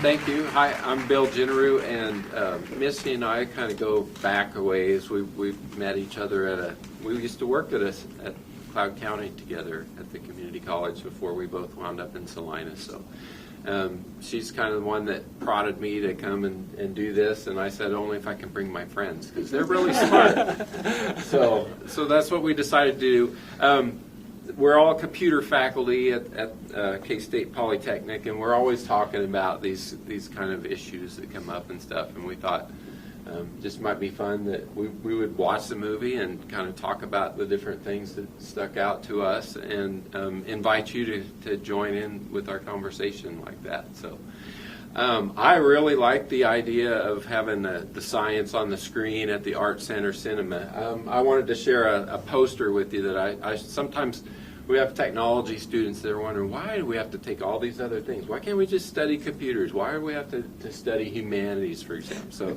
Thank you. Hi, I'm Bill Genereux, and Missy and I kind of go back a ways. We met each other we used to work at Cloud County together at the community college before we both wound up in Salina. So she's kind of the one that prodded me to come and do this, and I said only if I can bring my friends, because they're really smart. So that's what we decided to do. We're all computer faculty at K-State Polytechnic, and we're always talking about these kind of issues that come up and stuff, and we thought just might be fun that we would watch the movie and kind of talk about the different things that stuck out to us, and invite you to join in with our conversation like that. So I really like the idea of having the science on the screen at the Art Center cinema. I wanted to share a poster with you that I sometimes, we have technology students that are wondering, why do we have to take all these other things? Why can't we just study computers? Why do we have to study humanities, for example? So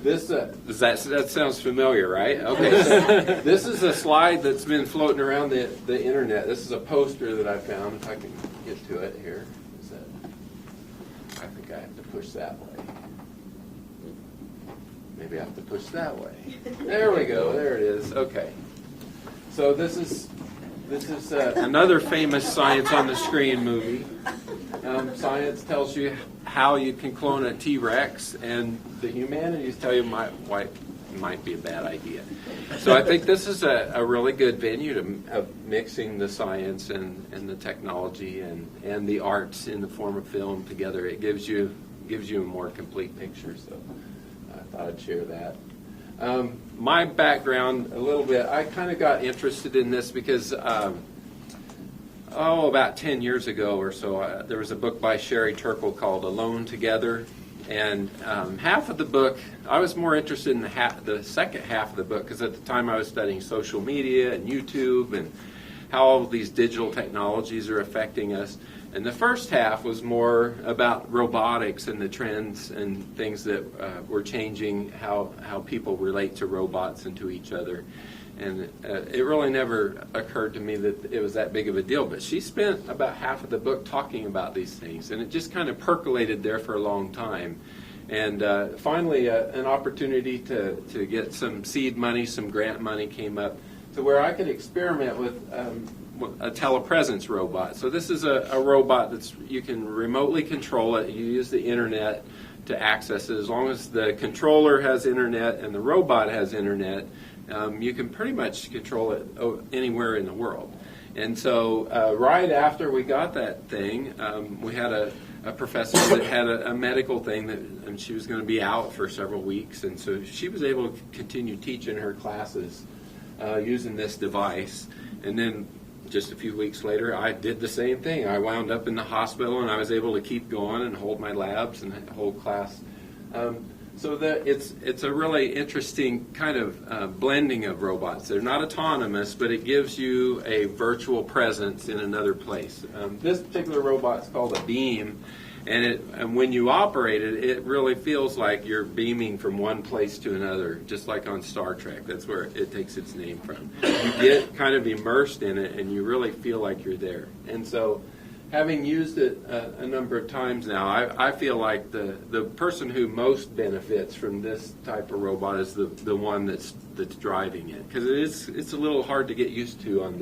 this, that sounds familiar, right? Okay, so this is a slide that's been floating around the internet. This is a poster that I found, if I can get to it here. I think I have to push that way. Maybe I have to push that way. There we go. There it is. Okay. So this is another famous Science on the Screen movie. Science tells you how you can clone a T-Rex, and the humanities tell you why it might be a bad idea. So I think this is a really good venue of mixing the science and the technology and the arts in the form of film together. It gives you a more complete picture. So I thought I'd share that. My background a little bit, I kind of got interested in this because about 10 years ago or so, there was a book by Sherry Turkle called Alone Together, and half of the book, I was more interested in the second half of the book, because at the time I was studying social media and YouTube and how all these digital technologies are affecting us. And the first half was more about robotics and the trends and things that were changing how people relate to robots and to each other. And it really never occurred to me that it was that big of a deal. But she spent about half of the book talking about these things, and it just kind of percolated there for a long time. And finally, an opportunity to get some seed money, some grant money came up to where I could experiment with a telepresence robot. So this is a robot you can remotely control it. You use the internet to access it. As long as the controller has internet and the robot has internet, you can pretty much control it anywhere in the world. And so right after we got that thing, we had a professor that had a medical thing and she was going to be out for several weeks, and so she was able to continue teaching her classes using this device. And then just a few weeks later, I did the same thing. I wound up in the hospital, and I was able to keep going and hold my labs and hold class. So that it's a really interesting kind of blending of robots. They're not autonomous, but it gives you a virtual presence in another place. This particular robot's called a beam, and when you operate it, it really feels like you're beaming from one place to another, just like on Star Trek. That's where it takes its name from. You get kind of immersed in it, and you really feel like you're there. And so, having used it a number of times now, I feel like the person who most benefits from this type of robot is the one that's driving it, because it's a little hard to get used to on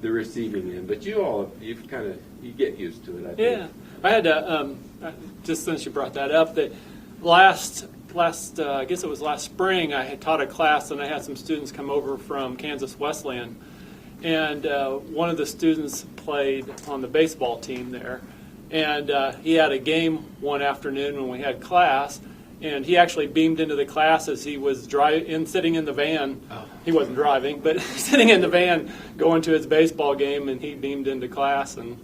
the receiving end. But you get used to it, I think. Yeah. I had just since you brought that up, that last I guess it was last spring, I had taught a class, and I had some students come over from Kansas Wesleyan, and one of the students played on the baseball team there, and he had a game one afternoon when we had class, and he actually beamed into the class as he was sitting in the van. Oh. He wasn't driving, but sitting in the van going to his baseball game, and he beamed into class and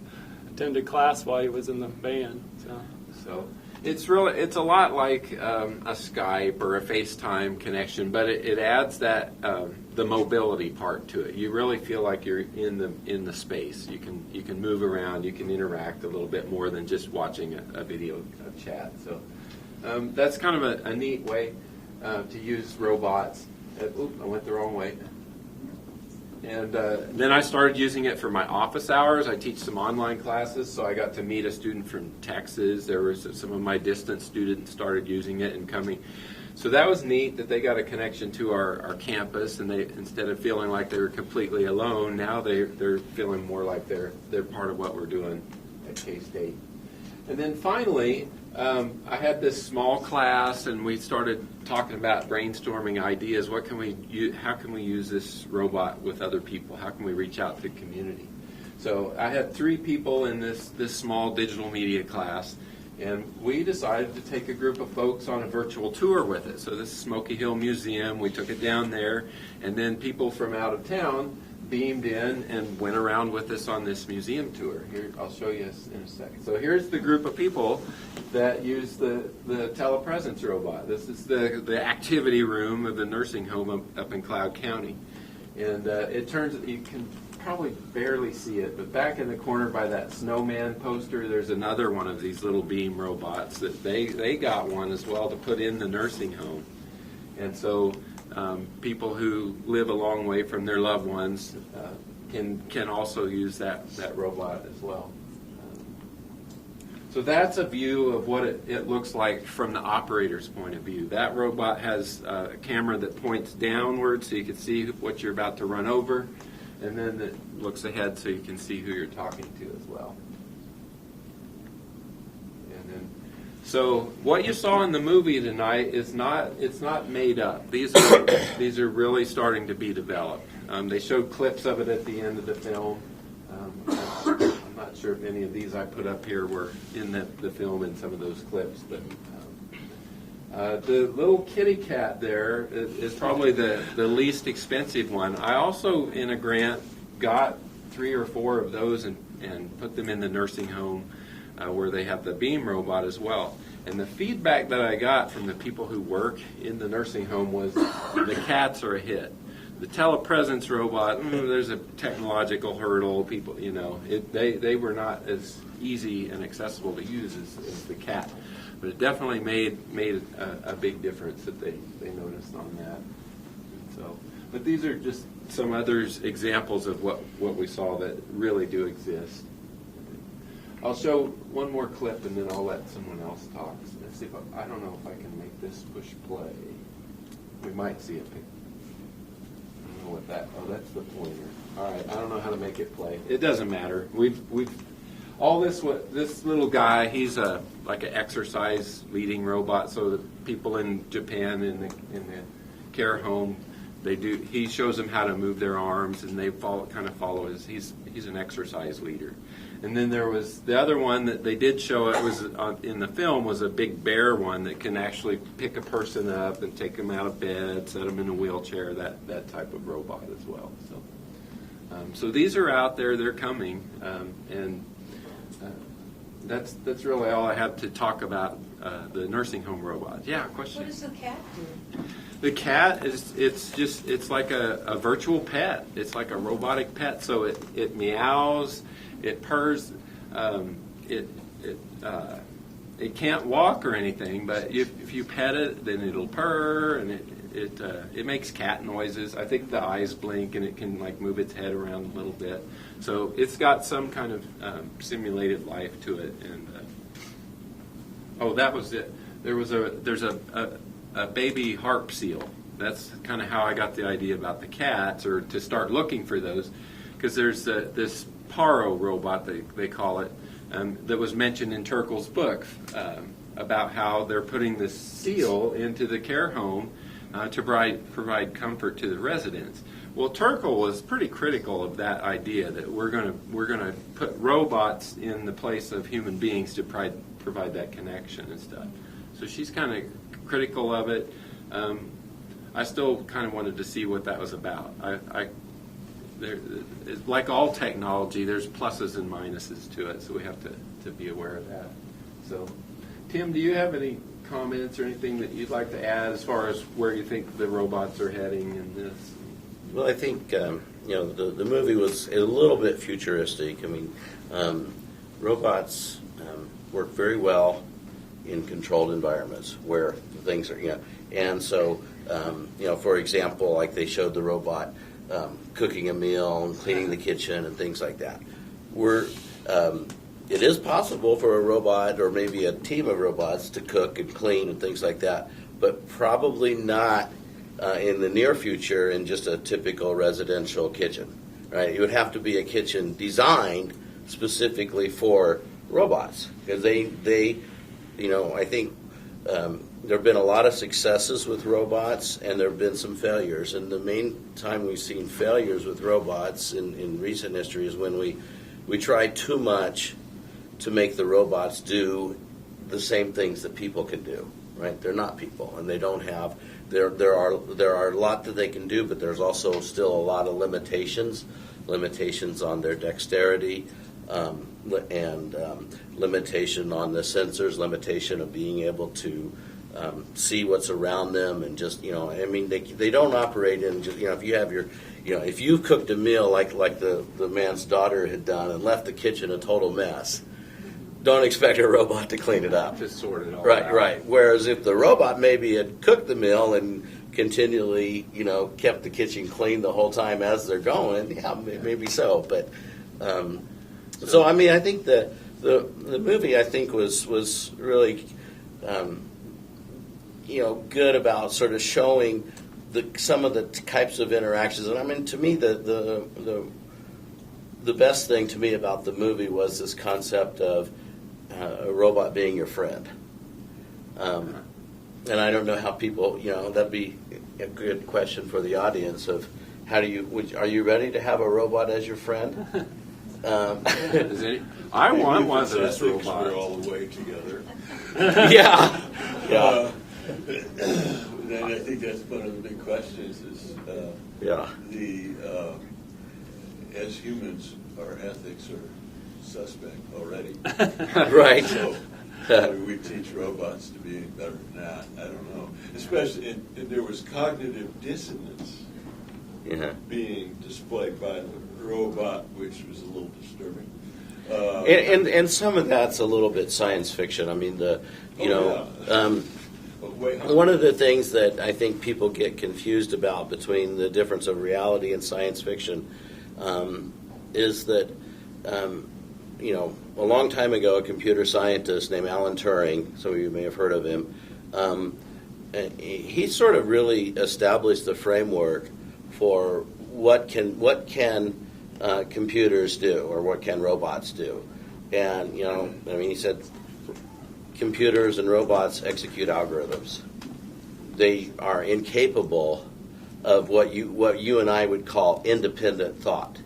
attended class while he was in the van. So it's a lot like a Skype or a FaceTime connection, but it adds that the mobility part to it. You really feel like you're in the space. You can move around. You can interact a little bit more than just watching a video chat. So that's kind of a neat way to use robots. I went the wrong way. And then I started using it for my office hours. I teach some online classes, so I got to meet a student from Texas. There was some of my distant students started using it and coming. So that was neat that they got a connection to our campus, and they, instead of feeling like they were completely alone, now they're feeling more like they're part of what we're doing at K-State. And then finally, I had this small class, and we started talking about brainstorming ideas. How can we use this robot with other people? How can we reach out to the community? So I had 3 people in this small digital media class, and we decided to take a group of folks on a virtual tour with it. So this is Smoky Hill Museum. We took it down there, and then people from out of town beamed in and went around with us on this museum tour. Here, I'll show you in a second. So here's the group of people that use the Telepresence robot. This is the activity room of the nursing home up in Cloud County. And it turns, you can probably barely see it, but back in the corner by that snowman poster, there's another one of these little beam robots that they got one as well to put in the nursing home. And so people who live a long way from their loved ones can also use that robot as well. So that's a view of what it looks like from the operator's point of view. That robot has a camera that points downward so you can see what you're about to run over, and then it looks ahead so you can see who you're talking to as well. So what you saw in the movie tonight is it's not made up. These are really starting to be developed. They showed clips of it at the end of the film. I'm not sure if any of these I put up here were in the film in some of those clips, but the little kitty cat there is probably the least expensive one. I also, in a grant, got 3 or 4 of those and put them in the nursing home where they have the beam robot as well. And the feedback that I got from the people who work in the nursing home was the cats are a hit. The Telepresence robot, there's a technological hurdle. People, they were not as easy and accessible to use as the cat. But it definitely made a big difference that they noticed on that. So, but these are just some other examples of what we saw that really do exist. I'll show one more clip and then I'll let someone else talk. Let's see if I don't know if I can make this push play. We might see it. I don't know what that. Oh, that's the pointer. All right. I don't know how to make it play. It doesn't matter. We've all this. This little guy. He's like an exercise leading robot. So the people in Japan in the care home, he shows them how to move their arms, and they follow his. He's an exercise leader. And then there was the other one that they did show. It was in the film was a big bear one that can actually pick a person up and take them out of bed, set them in a wheelchair. That type of robot as well. So these are out there. They're coming, and that's really all I have to talk about the nursing home robot. Yeah, question. What does the cat do? The cat it's like a virtual pet. It's like a robotic pet. So it meows. It purrs. It can't walk or anything, but if you pet it, then it'll purr, and it makes cat noises. I think the eyes blink, and it can move its head around a little bit. So it's got some kind of simulated life to it. And that was it. There's a baby harp seal. That's kind of how I got the idea about the cats, or to start looking for those, because there's this Paro robot, they call it, that was mentioned in Turkel's book about how they're putting this seal into the care home to provide comfort to the residents. Well, Turkel was pretty critical of that idea that we're going to put robots in the place of human beings to provide that connection and stuff. So she's kind of critical of it. I still kind of wanted to see what that was about. Like all technology, there's pluses and minuses to it, so we have to be aware of that. So, Tim, do you have any comments or anything that you'd like to add as far as where you think the robots are heading in this? Well, I think the movie was a little bit futuristic. I mean, robots work very well in controlled environments where things are, and so, for example, like they showed the robot cooking a meal and cleaning the kitchen and things like that. It is possible for a robot or maybe a team of robots to cook and clean and things like that, but probably not in the near future in just a typical residential kitchen, right? It would have to be a kitchen designed specifically for robots, because they I think there have been a lot of successes with robots, and there have been some failures. And the main time we've seen failures with robots in recent history is when we try too much to make the robots do the same things that people can do. Right? They're not people, and they don't have. There are a lot that they can do, but there's also still a lot of limitations on their dexterity, and limitation on the sensors, limitation of being able to see what's around them, and just they don't operate in just if you have your if you cooked a meal like the man's daughter had done and left the kitchen a total mess. Don't expect a robot to clean it up. Just sort it all right, out. Right. Whereas if the robot maybe had cooked the meal and continually, kept the kitchen clean the whole time as they're going, yeah, maybe so. But so I think the movie was really good about sort of showing some of the types of interactions. And to me the best thing to me about the movie was this concept of a robot being your friend. And I don't know how people, that'd be a good question for the audience of are you ready to have a robot as your friend? I want one of those robots. We're all the way together. Yeah. And I think that's one of the big questions is as humans, our ethics are suspect already. Right. So we teach robots to be better than that. I don't know. Especially, and there was cognitive dissonance being displayed by the robot, which was a little disturbing. And some of that's a little bit science fiction. One of the things that I think people get confused about between the difference of reality and science fiction is that, a long time ago, a computer scientist named Alan Turing, some of you may have heard of him, he sort of really established the framework for what can computers do, or what can robots do. And, he said computers and robots execute algorithms. They are incapable of what you and I would call independent thought.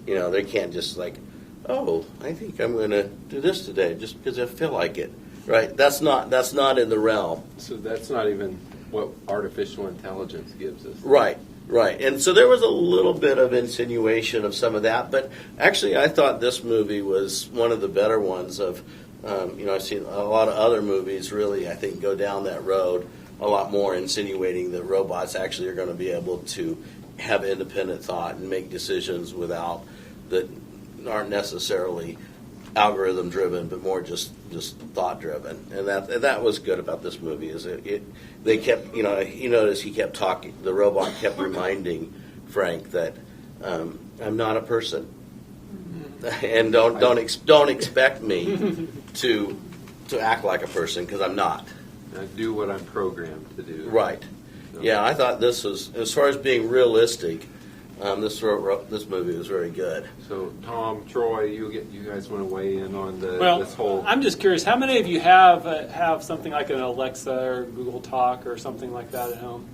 They can't just I think I'm going to do this today just because I feel like it. Right? That's not in the realm. So that's not even what artificial intelligence gives us. Right. And so there was a little bit of insinuation of some of that, but actually I thought this movie was one of the better ones of, I've seen a lot of other movies really, I think, go down that road a lot more, insinuating that robots actually are going to be able to have independent thought and make decisions that aren't necessarily algorithm driven, but more just thought driven. And that was good about this movie. Is they kept you notice he kept talking. The robot kept reminding Frank that I'm not a person, and don't expect me to act like a person, because I'm not. I do what I'm programmed to do. Right. So. Yeah, I thought this was, as far as being realistic, this movie was very good. So, Tom, Troy, you guys want to weigh in on this whole? I'm just curious. How many of you have something like an Alexa or Google Talk or something like that at home?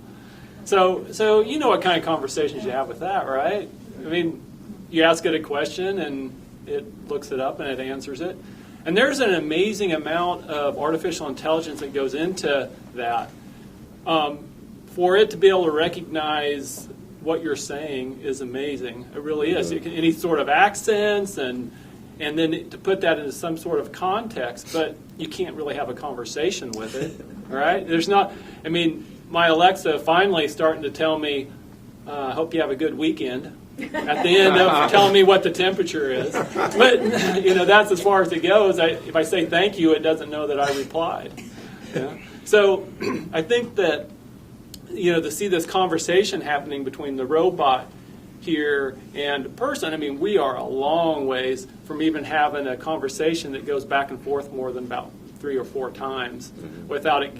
So you know what kind of conversations you have with that, right? You ask it a question and it looks it up and it answers it. And there's an amazing amount of artificial intelligence that goes into that. For it to be able to recognize what you're saying is amazing. It really is. Any sort of accents and then to put that into some sort of context, but you can't really have a conversation with it, right? There's not. My Alexa finally starting to tell me, "I hope you have a good weekend." At the end of telling me what the temperature is, but that's as far as it goes. If I say thank you, it doesn't know that I replied. So I think that to see this conversation happening between the robot here and person. I mean, we are a long ways from even having a conversation that goes back and forth more than about 3 or 4 times without it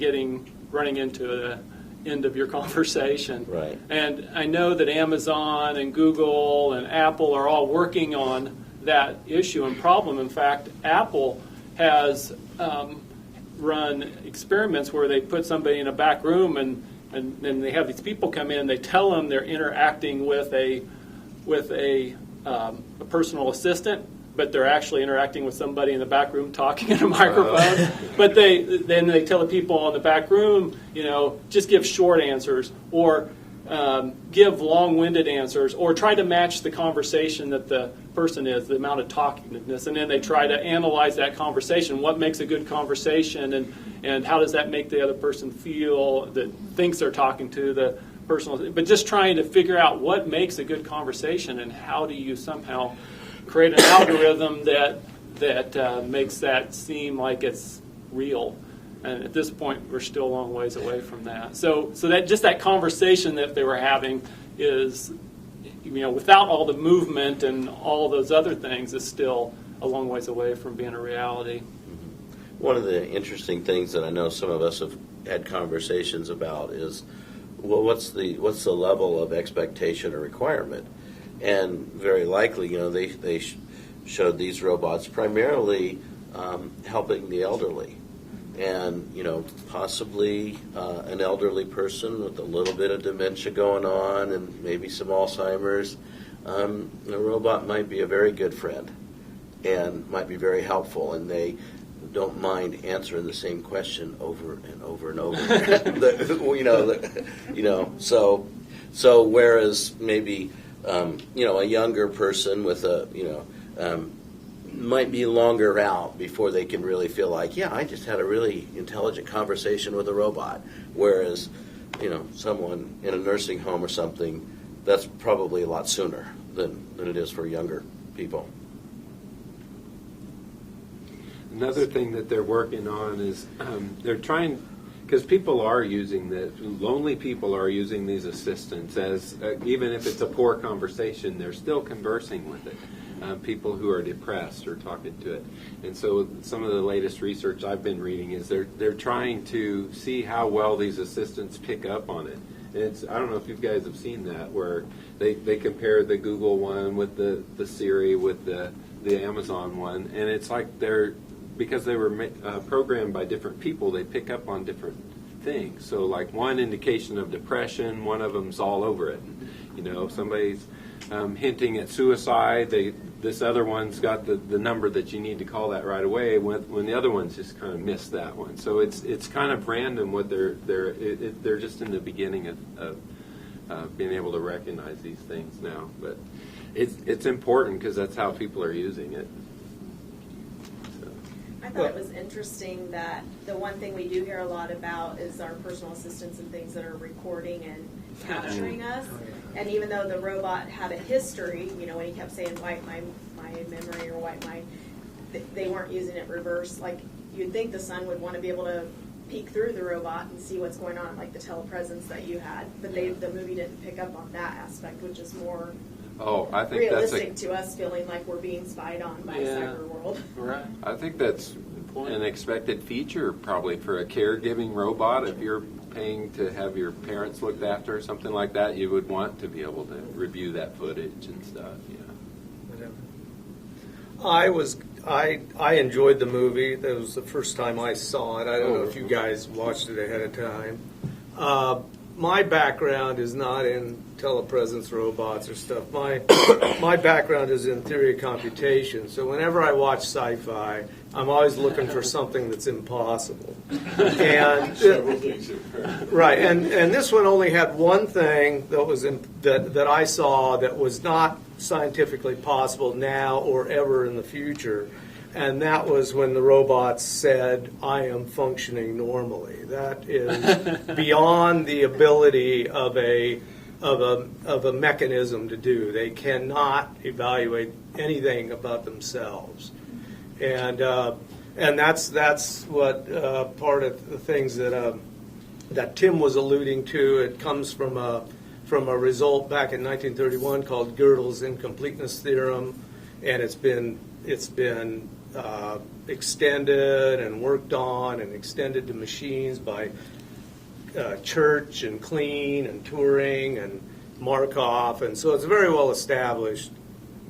running into the end of your conversation. Right. And I know that Amazon and Google and Apple are all working on that issue and problem. In fact, Apple has run experiments where they put somebody in a back room and they have these people come in. They tell them they're interacting with a personal assistant, but they're actually interacting with somebody in the back room talking in a microphone. But then they tell the people in the back room, just give short answers or give long-winded answers, or try to match the conversation that the person is, the amount of talkingness, and then they try to analyze that conversation. What makes a good conversation, and how does that make the other person feel that thinks they're talking to the person? But just trying to figure out what makes a good conversation, and how do you somehow create an algorithm that makes that seem like it's real. And at this point, we're still a long ways away from that. So that just that conversation that they were having is, without all the movement and all those other things, is still a long ways away from being a reality. One of the interesting things that I know some of us have had conversations about is, well, what's the level of expectation or requirement? And very likely, they showed these robots primarily helping the elderly. And, possibly an elderly person with a little bit of dementia going on and maybe some Alzheimer's, a robot might be a very good friend and might be very helpful, and they don't mind answering the same question over and over and over. So whereas maybe, a younger person with might be longer out before they can really feel like, yeah, I just had a really intelligent conversation with a robot. Whereas, someone in a nursing home or something, that's probably a lot sooner than it is for younger people. Another thing that they're working on is they're trying, because people are using lonely people are using these assistants as, even if it's a poor conversation, they're still conversing with it. People who are depressed are talking to it. And so some of the latest research I've been reading is they're trying to see how well these assistants pick up on it. And I don't know if you guys have seen that, where they compare the Google one with the Siri with the Amazon one, and it's like because they were programmed by different people, they pick up on different things. So like one indication of depression, one of them's all over it. Somebody's hinting at suicide, this other one's got the number that you need to call that right away, when the other one's just kind of missed that one. So it's kind of random what they're just in the beginning of being able to recognize these things now. But it's important because that's how people are using it. I thought it was interesting that the one thing we do hear a lot about is our personal assistants and things that are recording and capturing us. And even though the robot had a history, when he kept saying wipe my memory or wipe my, they weren't using it reverse. Like, you'd think the son would want to be able to peek through the robot and see what's going on, like the telepresence that you had. But the movie didn't pick up on that aspect, which is more I think realistic to us, feeling like we're being spied on by a cyber world. Right. I think that's an expected feature probably for a caregiving robot. If you're paying to have your parents looked after or something like that, you would want to be able to review that footage and stuff. I enjoyed the movie. That was the first time I saw it. I don't know if you guys watched it ahead of time. My background is not in telepresence robots or stuff. My background is in theory of computation. So whenever I watch sci-fi, I'm always looking for something that's impossible. And Several things right, and this one only had one thing that was that I saw that was not scientifically possible now or ever in the future. And that was when the robots said, "I am functioning normally." That is beyond the ability of a mechanism to do. They cannot evaluate anything about themselves, and that's what part of the things that Tim was alluding to. It comes from from a result back in 1931 called Gödel's incompleteness theorem, and it's been extended and worked on and extended to machines by Church and Klein and Turing and Markov, and so it's very well established.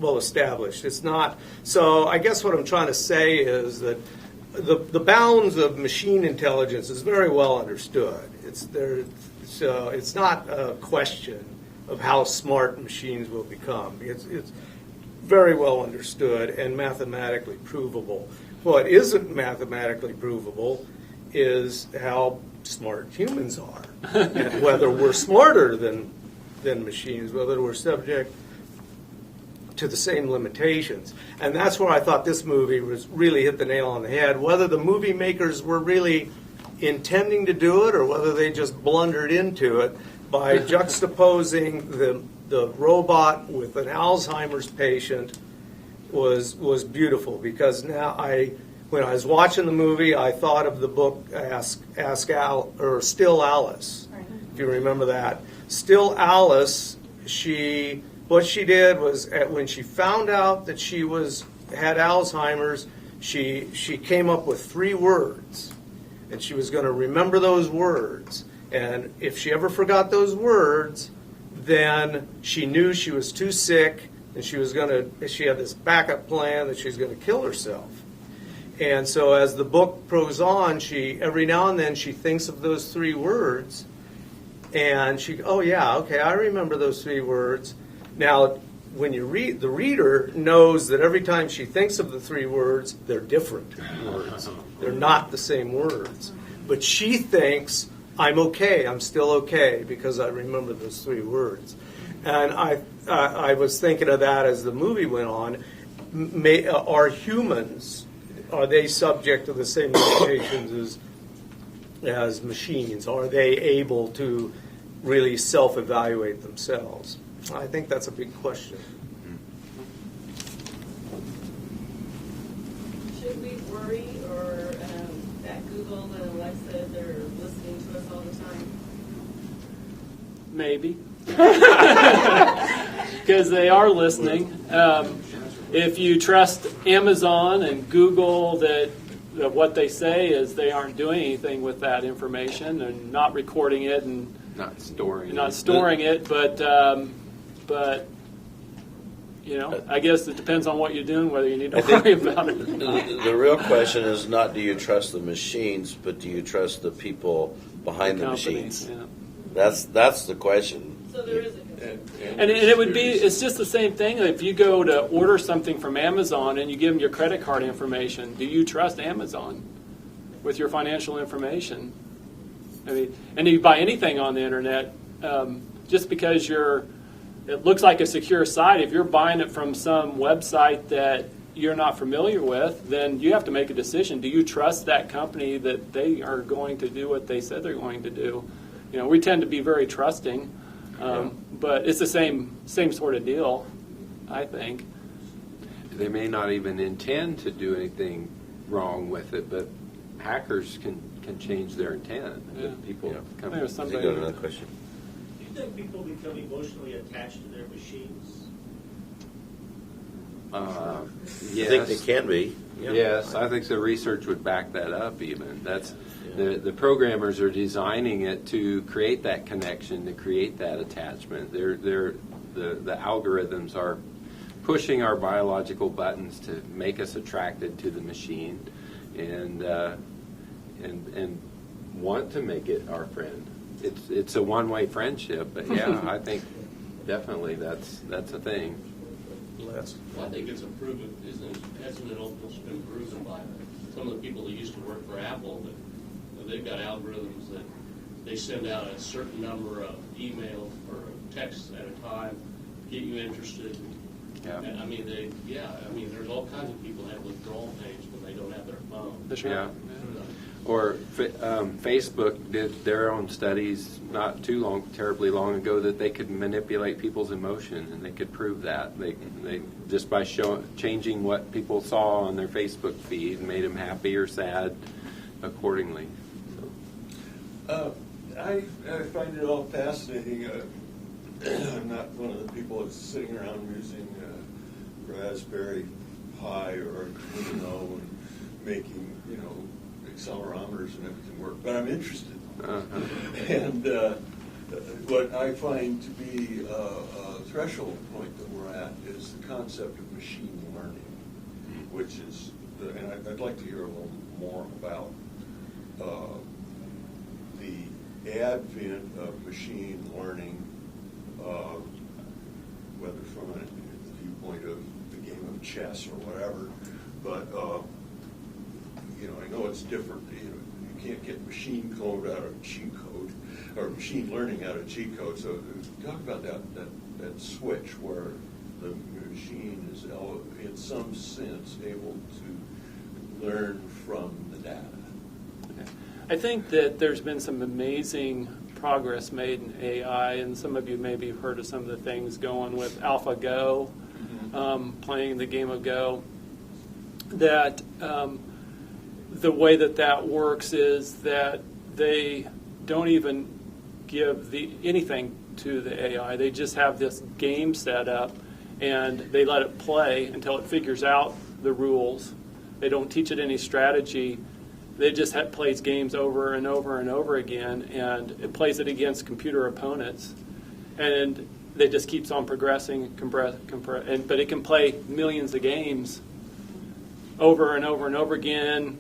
It's not. So I guess what I'm trying to say is that the bounds of machine intelligence is very well understood. It's there. So it's not a question of how smart machines will become. It's very well understood and mathematically provable. What isn't mathematically provable is how smart humans are, and whether we're smarter than machines, whether we're subject to the same limitations. And that's where I thought this movie was really hit the nail on the head. Whether the movie makers were really intending to do it or whether they just blundered into it by juxtaposing the robot with an Alzheimer's patient was beautiful, because now when I was watching the movie, I thought of the book Still Alice, if you remember that. Still Alice, what she did was when she found out that she had Alzheimer's, she came up with 3 words, and she was going to remember those words. And if she ever forgot those words, then she knew she was too sick, and she had this backup plan that she was going to kill herself. And so as the book goes on, every now and then she thinks of those 3 words, and I remember those 3 words. Now, when you read, the reader knows that every time she thinks of the 3 words, they're different words. They're not the same words. But she thinks, I'm okay, I'm still okay, because I remember those 3 words. And I was thinking of that as the movie went on. Are humans, are they subject to the same limitations as machines? Are they able to really self-evaluate themselves? I think that's a big question. Should we worry or that Google and Alexa, they're listening to us all the time? Maybe. Because they are listening. If you trust Amazon and Google that what they say is they aren't doing anything with that information and not recording it and Not storing it, but I guess it depends on what you're doing, whether you need to worry about it or not. The real question is not do you trust the machines, but do you trust the people behind the machines? Yeah. That's the question. So there is a concern. And it's just the same thing. If you go to order something from Amazon and you give them your credit card information, do you trust Amazon with your financial information? I mean, and you buy anything on the internet, just because it looks like a secure site, if you're buying it from some website that you're not familiar with, then you have to make a decision. Do you trust that company that they are going to do what they said they're going to do? We tend to be very trusting, but it's the same sort of deal, I think. They may not even intend to do anything wrong with it, but hackers can change their intent. Yeah. People come. There's You something. got another question? Do you think people become emotionally attached to their machines? Yes. I think they can be. Yeah. Yes, I think the research would back that up. Even the programmers are designing it to create that connection, to create that attachment. The algorithms are pushing our biological buttons to make us attracted to the machine, and want to make it our friend. It's a one-way friendship, but yeah, I think definitely that's a thing. Well, I think it's a proven, hasn't it almost been proven by some of the people that used to work for Apple that they've got algorithms that they send out a certain number of emails or texts at a time to get you interested. Yeah. And, there's all kinds of people that have withdrawal pains when they don't have their phone. Yeah. Or Facebook did their own studies not terribly long ago, that they could manipulate people's emotion, and they could prove that. They just by changing what people saw on their Facebook feed made them happy or sad accordingly. I find it all fascinating. I'm not one of the people that's sitting around using Raspberry Pi or Arduino and making, accelerometers and everything work, but I'm interested. And what I find to be a threshold point that we're at is the concept of machine learning, which is, and I'd like to hear a little more about the advent of machine learning, whether from a viewpoint of the game of chess or whatever, but I know it's different. You can't get machine code out of cheat code, or machine learning out of cheat code. So talk about that switch where the machine is, in some sense, able to learn from the data. I think that there's been some amazing progress made in AI, and some of you maybe have heard of some of the things going with AlphaGo, playing the game of Go. That the way that works is that they don't even give anything to the AI. They just have this game set up, and they let it play until it figures out the rules. They don't teach it any strategy. They just plays games over and over and over again, and it plays it against computer opponents. And it just keeps on progressing, but it can play millions of games over and over and over again,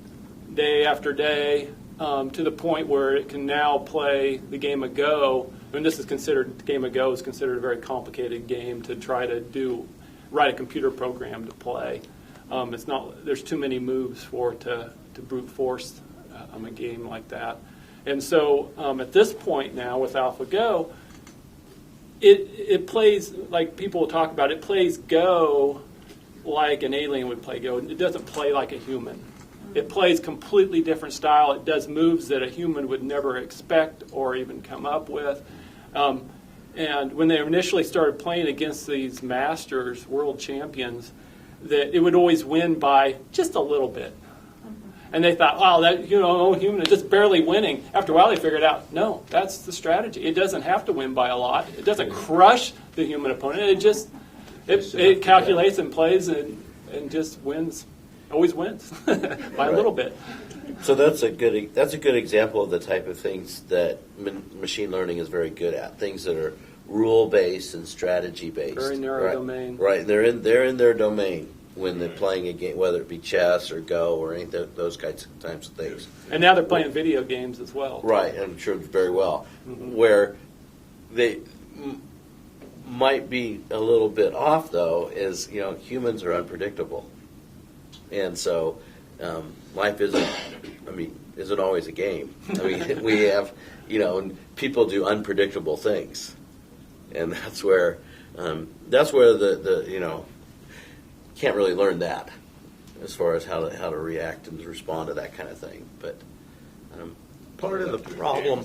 day after day, to the point where it can now play the game of Go. And the game of Go is considered a very complicated game to try to write a computer program to play. There's too many moves for it to brute force a game like that. And so at this point now with AlphaGo, it plays, like people will talk about, it plays Go like an alien would play Go. It doesn't play like a human. It plays completely different style. It does moves that a human would never expect or even come up with. And when they initially started playing against these masters, world champions, that it would always win by just a little bit. And they thought, wow, human is just barely winning. After a while, they figured out, no, that's the strategy. It doesn't have to win by a lot. It doesn't crush the human opponent. It calculates and plays and just wins, always wins by a little bit. So that's a good example of the type of things that machine learning is very good at. Things that are rule based and strategy based. Very narrow domain. Right. They're in their domain when they're playing a game, whether it be chess or Go or any of those types of things. And now they're playing video games as well. Right, I'm sure very well. Mm-hmm. Where they might be a little bit off, though, is humans are unpredictable, and so life isn't always a game. I mean, we have people do unpredictable things, and that's where the can't really learn that as far as how to react and respond to that kind of thing. But part of the problem,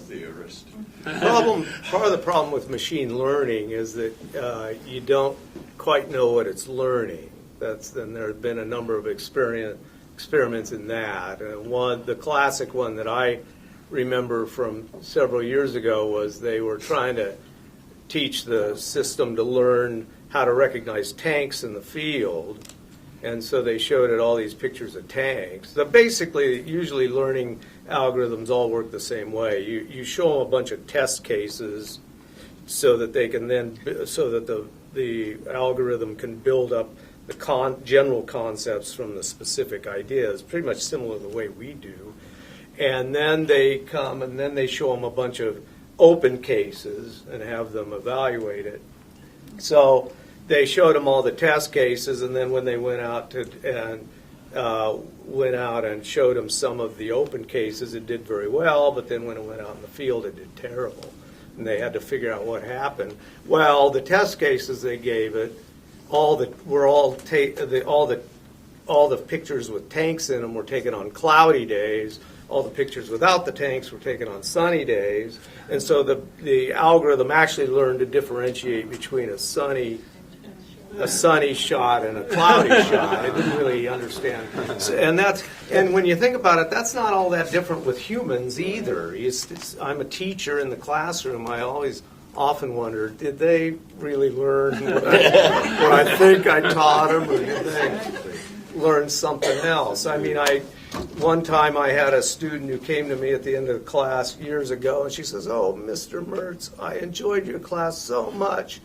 part of the problem with machine learning is that you don't quite know what it's learning. Then there have been a number of experiments in that. The classic one that I remember from several years ago was they were trying to teach the system to learn how to recognize tanks in the field, and so they showed it all these pictures of tanks. So basically, usually learning algorithms all work the same way. You show them a bunch of test cases so that they can the algorithm can build up the general concepts from the specific ideas, pretty much similar to the way we do. And then they come and then they show them a bunch of open cases and have them evaluate it. So they showed them all the test cases, and then when they went out and showed them some of the open cases, it did very well. But then when it went out in the field, it did terrible, and they had to figure out what happened. Well, the test cases they gave it, all the pictures with tanks in them were taken on cloudy days. All the pictures without the tanks were taken on sunny days, and so the algorithm actually learned to differentiate between a sunny shot and a cloudy shot. It didn't really understand, and when you think about it, that's not all that different with humans either. I'm a teacher in the classroom. I always often wonder, did they really learn what I think I taught them, or did they learn something else? I mean, one time I had a student who came to me at the end of the class years ago, and she says, "Oh, Mr. Mertz, I enjoyed your class so much."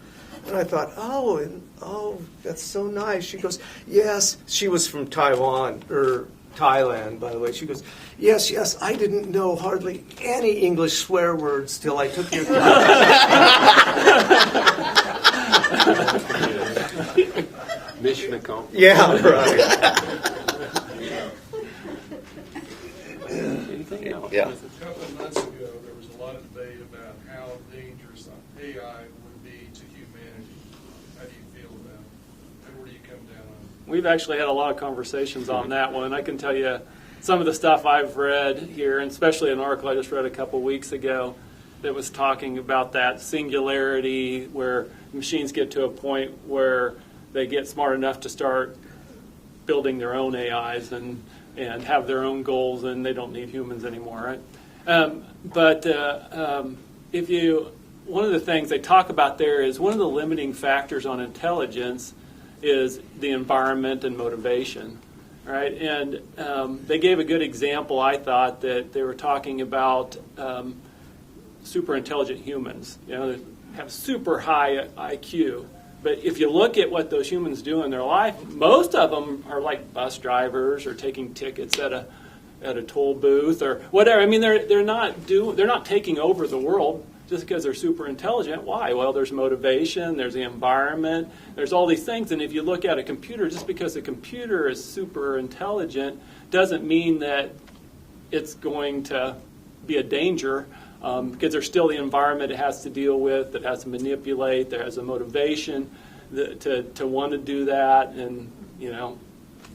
And I thought, oh, that's so nice. She goes, "Yes." She was from Taiwan, or Thailand, by the way. She goes, yes, I didn't know hardly any English swear words till I took your class. Mission accomplished. Yeah, right. Anything else? Yeah. A couple of months ago, there was a lot of debate about how dangerous AI would be to humanity. How do you feel about it? And where do you come down on it? We've actually had a lot of conversations on that one. I can tell you some of the stuff I've read here, and especially an article I just read a couple weeks ago that was talking about that singularity, where machines get to a point where they get smart enough to start building their own AIs and have their own goals, and they don't need humans anymore, right? One of the things they talk about there is one of the limiting factors on intelligence is the environment and motivation, right? And they gave a good example, I thought, that they were talking about super intelligent humans, that have super high IQ. But if you look at what those humans do in their life, most of them are like bus drivers or taking tickets at a toll booth or whatever. I mean, they're not taking over the world just because they're super intelligent. Why? Well, there's motivation, there's the environment, there's all these things. And if you look at a computer, just because a computer is super intelligent doesn't mean that it's going to be a danger. Because there's still the environment it has to deal with, that has to manipulate, there has a motivation to want to do that, and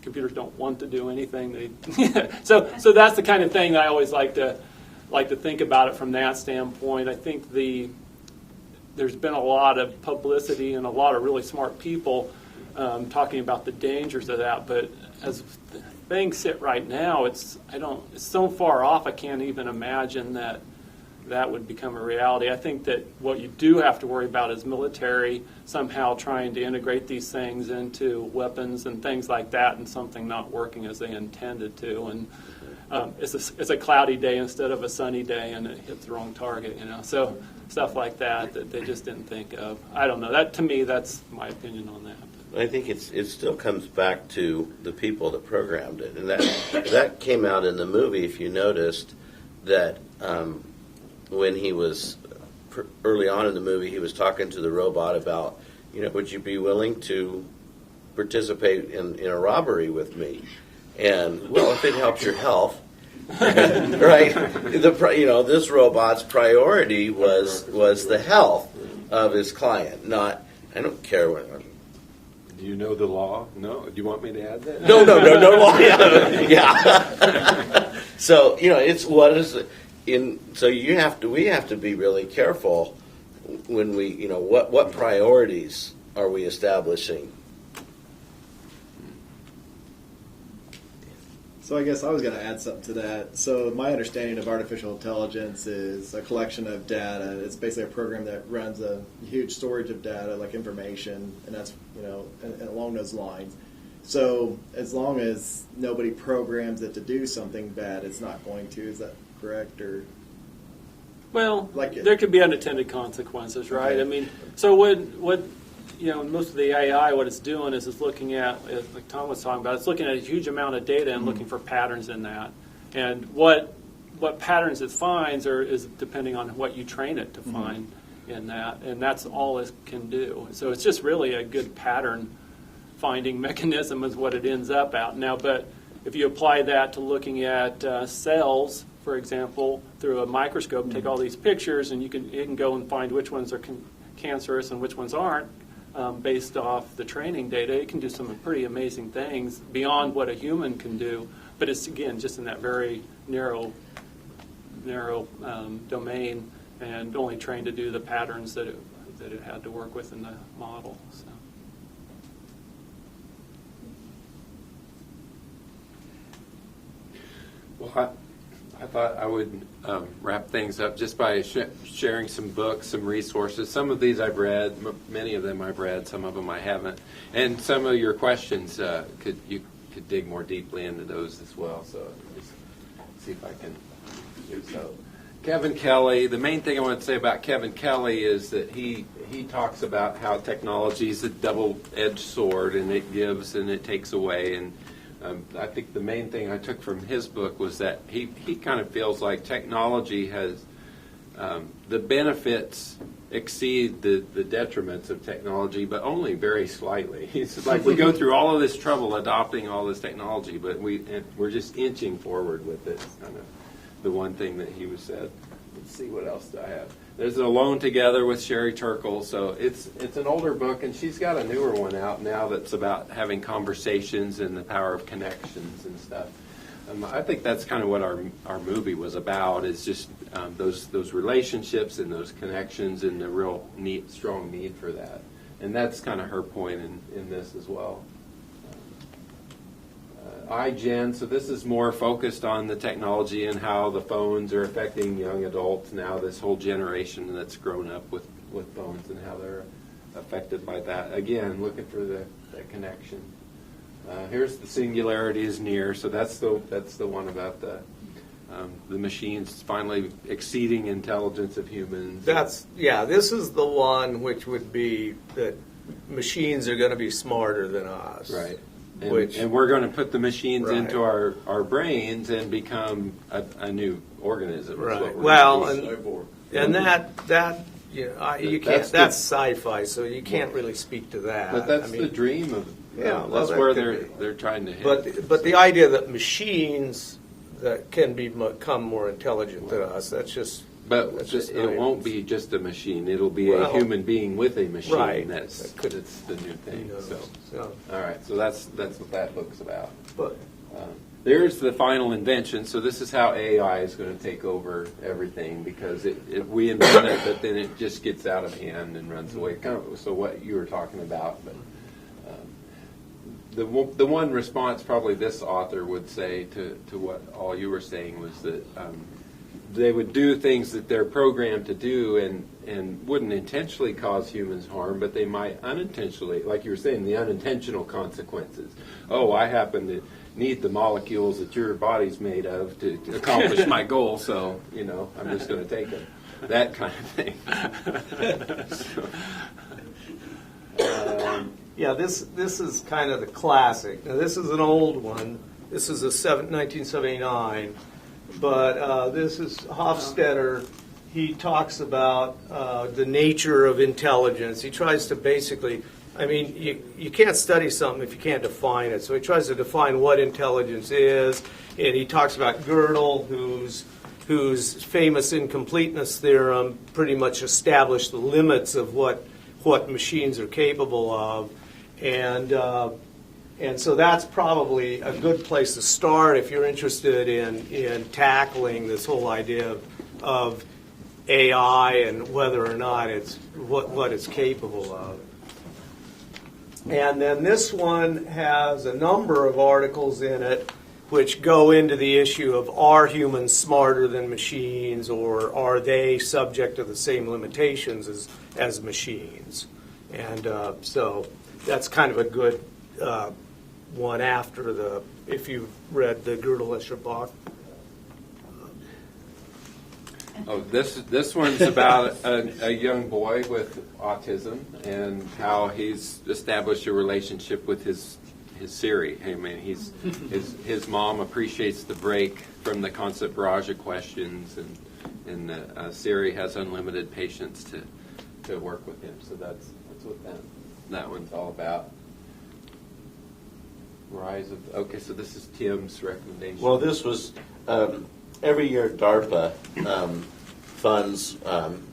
computers don't want to do anything. So that's the kind of thing that I always like to think about it from that standpoint. I think there's been a lot of publicity and a lot of really smart people talking about the dangers of that, but as things sit right now, it's so far off I can't even imagine that would become a reality. I think that what you do have to worry about is military somehow trying to integrate these things into weapons and things like that, and something not working as they intended to. And it's a cloudy day instead of a sunny day, and it hits the wrong target. So stuff like that they just didn't think of. I don't know. That, to me, that's my opinion on that. I think it still comes back to the people that programmed it, and that came out in the movie. If you noticed that. When he was early on in the movie, he was talking to the robot about, would you be willing to participate in a robbery with me? And, well, if it helps your health, right? This robot's priority was the health of his client, not, I don't care what. Do you know the law? No. Do you want me to add that? No law. Yeah. So, it's what is it? So we have to be really careful when we, what priorities are we establishing? So I guess I was going to add something to that. So my understanding of artificial intelligence is a collection of data. It's basically a program that runs a huge storage of data, like information, and that's, and along those lines. So as long as nobody programs it to do something bad, it's not going to. Is that correct? Or there could be unintended consequences, right? Okay. I mean, so what most of the AI, what it's doing is it's looking at, like Tom was talking about, it's looking at a huge amount of data and looking for patterns in that. And what patterns it finds is depending on what you train it to find in that, and that's all it can do. So it's just really a good pattern finding mechanism is what it ends up at now. But if you apply that to looking at cells, for example, through a microscope, take all these pictures, and it can go and find which ones are cancerous and which ones aren't, based off the training data. It can do some pretty amazing things beyond what a human can do. But it's, again, just in that very narrow domain, and only trained to do the patterns that it had to work with in the model. So. Well, I thought I would wrap things up just by sharing some books, some resources. Some of these I've read, many of them I've read, some of them I haven't. And some of your questions, you could dig more deeply into those as well. So just see if I can do so. Kevin Kelley, the main thing I want to say about Kevin Kelley is that he talks about how technology is a double-edged sword, and it gives and it takes away. And I think the main thing I took from his book was that he kind of feels like technology has the benefits exceed the detriments of technology, but only very slightly. It's like we go through all of this trouble adopting all this technology, but we're just inching forward with it. Kind of the one thing that he was said. Let's see, what else do I have? There's Alone Together with Sherry Turkle. So it's an older book, and she's got a newer one out now that's about having conversations and the power of connections and stuff. I think that's kind of what our movie was about, is just those relationships and those connections and the real strong need for that. And that's kind of her point in this as well. iGen, so this is more focused on the technology and how the phones are affecting young adults now, this whole generation that's grown up with phones and how they're affected by that. Again, looking for the connection. Here's the Singularity is Near, so that's the one about the machines finally exceeding intelligence of humans. This is the one which would be that machines are going to be smarter than us. Right. And we're going to put the machines into our brains and become a new organism. Right. Well, and that you can't. That's sci-fi, so you can't really speak to that. But that's the dream of. That's where they're trying to hit. But the idea that machines that can become more intelligent than us, that's just. But it won't be just a machine. It'll be a human being with a machine. Right. That's the new thing. So all right. So that's what that book's about. But there's the final invention. So this is how AI is going to take over everything, because we invent it, but then it just gets out of hand and runs away. Kind of, so what you were talking about, but. The one response probably this author would say to what all you were saying was that they would do things that they're programmed to do and wouldn't intentionally cause humans harm, but they might unintentionally, like you were saying, the unintentional consequences. Oh, I happen to need the molecules that your body's made of to accomplish my goal, so, I'm just going to take them. That kind of thing. This is kind of the classic. Now, this is an old one. This is 1979. But this is Hofstadter. He talks about the nature of intelligence. He tries to basically, you can't study something if you can't define it. So he tries to define what intelligence is. And he talks about Gödel, whose famous incompleteness theorem pretty much established the limits of what machines are capable of. And so that's probably a good place to start if you're interested in tackling this whole idea of AI and whether or not it's what it's capable of. And then this one has a number of articles in it which go into the issue of, are humans smarter than machines, or are they subject to the same limitations as machines? And so that's kind of a good one after if you've read the Gödel book. Oh, this one's about a young boy with autism and how he's established a relationship with his Siri. His mom appreciates the break from the constant barrage of questions, and Siri has unlimited patience to work with him. So that's what that one's all about. Okay, so this is Tim's recommendation. Well, this was every year DARPA funds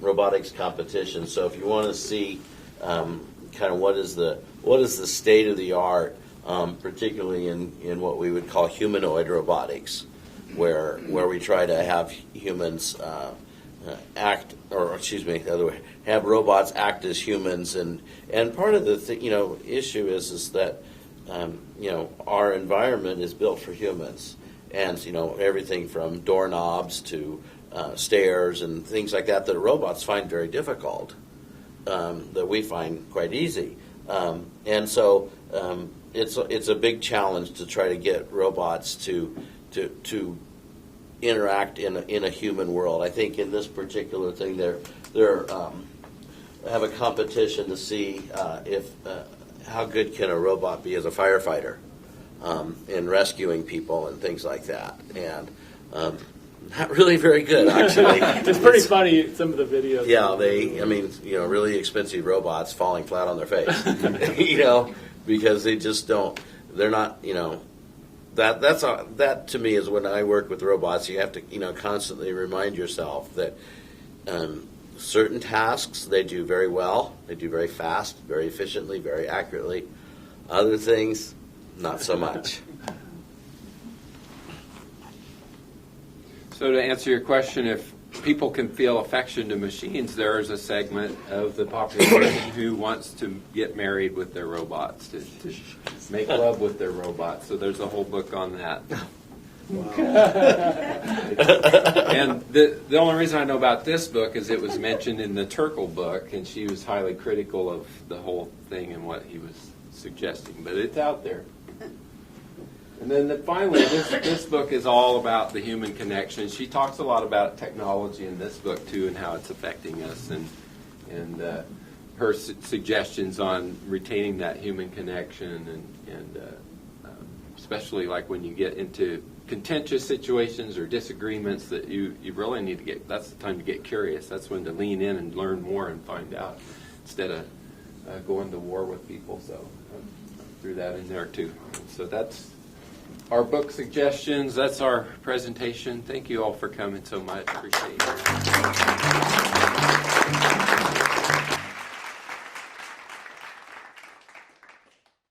robotics competitions. So if you want to see kind of what is the state of the art, particularly in what we would call humanoid robotics, where we try to have humans the other way, have robots act as humans, and part of the issue is that our environment is built for humans, and everything from doorknobs to stairs and things like that robots find very difficult, that we find quite easy. And so it's a big challenge to try to get robots to interact in a human world. I think in this particular thing, they're have a competition to see if how good can a robot be as a firefighter in rescuing people and things like that. And not really very good, actually. It's pretty funny, some of the videos. Yeah, really expensive robots falling flat on their face, because they just don't. They're not, that to me is when I work with robots. You have to, constantly remind yourself that certain tasks they do very well, they do very fast, very efficiently, very accurately. Other things, not so much. So to answer your question, if people can feel affection to machines, there is a segment of the population who wants to get married with their robots, to make love with their robots. So there's a whole book on that. And the only reason I know about this book is it was mentioned in the Turkle book, and she was highly critical of the whole thing and what he was suggesting. But it's out there. And then finally, this book is all about the human connection. She talks a lot about technology in this book, too, and how it's affecting us, and her suggestions on retaining that human connection, and especially like when you get into contentious situations or disagreements that you really need to get, that's the time to get curious. That's when to lean in and learn more and find out instead of going to war with people. So I threw that in there, too. So that's our book suggestions. That's our presentation. Thank you all for coming so much. Appreciate it.